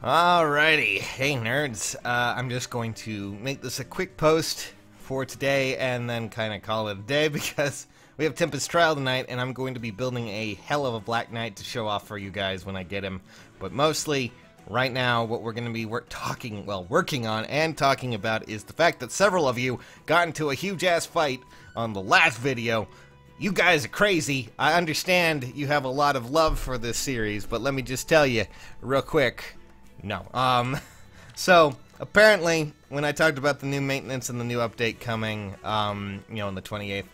Alrighty, hey nerds, I'm just going to make this a quick post for today and then kind of call it a day because we have Tempest Trial tonight and I'm going to be building a hell of a Black Knight to show off for you guys when I get him. But mostly, right now, what we're going to be working on and talking about is the fact that several of you got into a huge-ass fight on the last video. You guys are crazy. I understand you have a lot of love for this series, but let me just tell you real quick. No. So, apparently, when I talked about the new maintenance and the new update coming, on the 28th,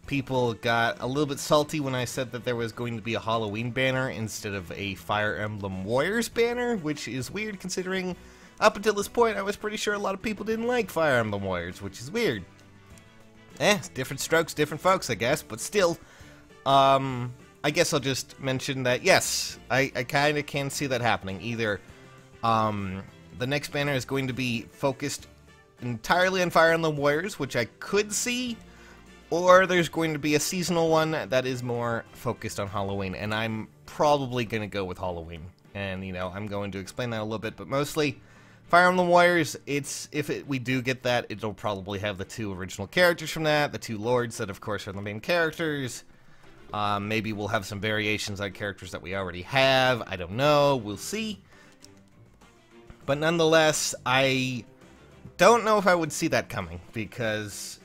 people got a little bit salty when I said that there was going to be a Halloween banner instead of a Fire Emblem Warriors banner, which is weird considering up until this point I was pretty sure a lot of people didn't like Fire Emblem Warriors, which is weird. Different strokes, different folks, I guess, but still, I guess I'll just mention that, yes, I kind of can see that happening. Either the next banner is going to be focused entirely on Fire Emblem Warriors, which I could see, or there's going to be a seasonal one that is more focused on Halloween, and I'm probably going to go with Halloween. And, I'm going to explain that a little bit, but mostly Fire Emblem Warriors, we do get that, it'll probably have the two original characters from that, the two lords that, of course, are the main characters. Maybe we'll have some variations on characters that we already have, I don't know, we'll see. But nonetheless, I don't know if I would see that coming, because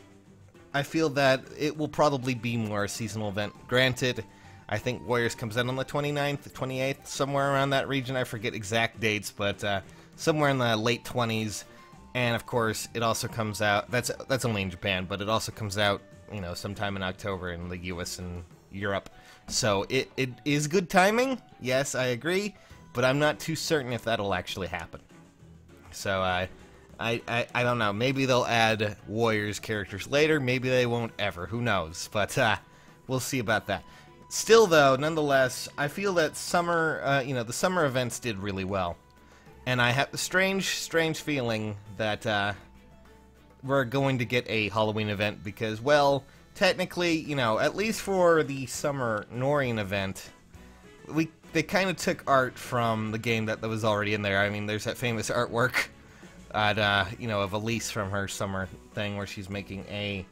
I feel that it will probably be more a seasonal event. Granted, I think Warriors comes out on the 29th, 28th, somewhere around that region. I forget exact dates, but somewhere in the late 20s. And of course, it also comes out, that's only in Japan, but it also comes out, sometime in October in the US and Europe. So it is good timing, yes, I agree, but I'm not too certain if that'll actually happen. So, I don't know. Maybe they'll add Warriors characters later. Maybe they won't ever. Who knows? But, we'll see about that. Still, though, nonetheless, I feel that summer, the summer events did really well. And I have the strange feeling that, we're going to get a Halloween event because, well, technically, at least for the summer Norian event, they kind of took art from the game that was already in there. I mean, there's that famous artwork of Elise from her summer thing where she's making a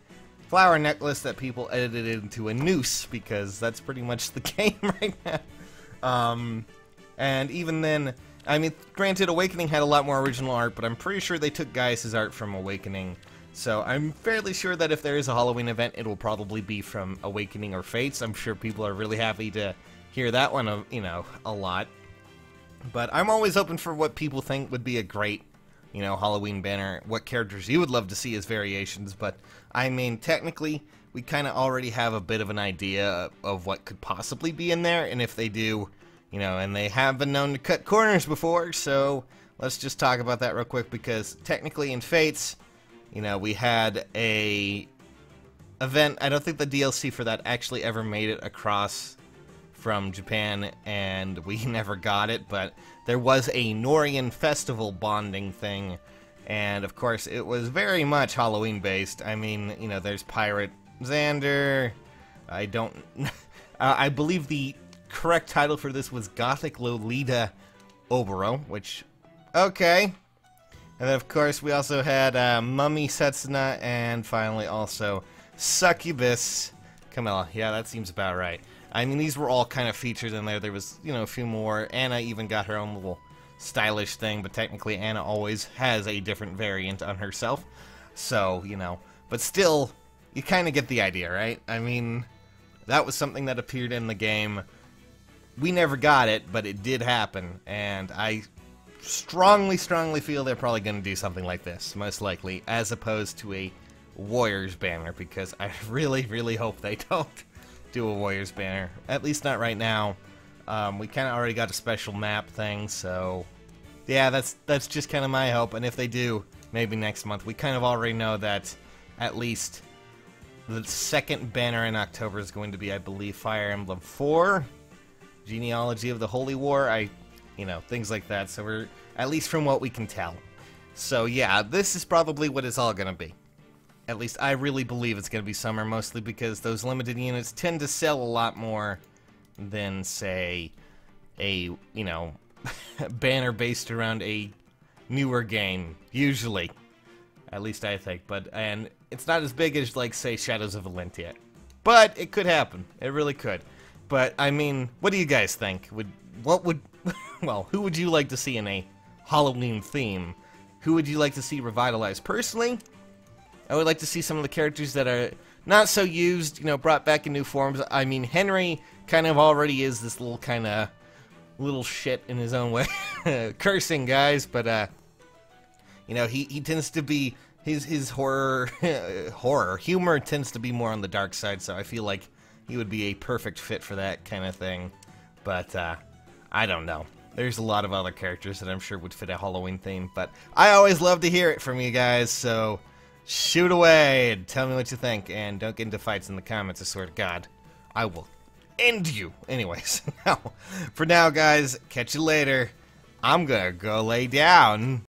flower necklace that people edited into a noose because that's pretty much the game right now. And even then, I mean, granted, Awakening had a lot more original art, but I'm pretty sure they took Gaius' art from Awakening. So I'm fairly sure that if there is a Halloween event, it will probably be from Awakening or Fates. I'm sure people are really happy to hear that one, a lot. But I'm always open for what people think would be a great, Halloween banner. What characters you would love to see as variations. But, I mean, technically, we kind of already have a bit of an idea of what could possibly be in there. And if they do, and they have been known to cut corners before. So, let's just talk about that real quick. Because, technically, in Fates, we had a event. I don't think the DLC for that actually ever made it across from Japan, and we never got it, but there was a Norian festival bonding thing, and of course it was very much Halloween based. I mean, there's Pirate Xander, I believe the correct title for this was Gothic Lolita Oboro, which, okay. And then of course we also had Mummy Setsuna, and finally also Succubus Camilla. Yeah, that seems about right. I mean, these were all kind of featured in there. There was, a few more. Anna even got her own little stylish thing, but technically Anna always has a different variant on herself. So, but still, you kind of get the idea, right? I mean, that was something that appeared in the game. We never got it, but it did happen, and I strongly feel they're probably going to do something like this, most likely, as opposed to a Warriors banner, because I really hope they don't do a Warriors banner. At least not right now. We kind of already got a special map thing, so yeah, that's just kind of my hope. And if they do, maybe next month. We kind of already know that at least the second banner in October is going to be, I believe, Fire Emblem 4, Genealogy of the Holy War. Things like that. So we're, at least from what we can tell. So yeah, this is probably what it's all gonna be. At least I really believe it's going to be summer, mostly because those limited units tend to sell a lot more than, say, a banner based around a newer game, usually. At least I think, and it's not as big as, like, say, Shadows of Valentia. But it could happen. It really could. But, I mean, what do you guys think? Well, who would you like to see in a Halloween theme? Who would you like to see revitalized? Personally, I would like to see some of the characters that are not so used, you know, brought back in new forms. I mean, Henry kind of already is this little shit in his own way. Cursing, guys, but, you know, he tends to be, his horror humor tends to be more on the dark side, so I feel like he would be a perfect fit for that kind of thing. But, I don't know. There's a lot of other characters that I'm sure would fit a Halloween theme, but I always love to hear it from you guys, so shoot away and tell me what you think, and don't get into fights in the comments, I swear to God. I will end you. Anyways, for now, guys, catch you later. I'm gonna go lay down.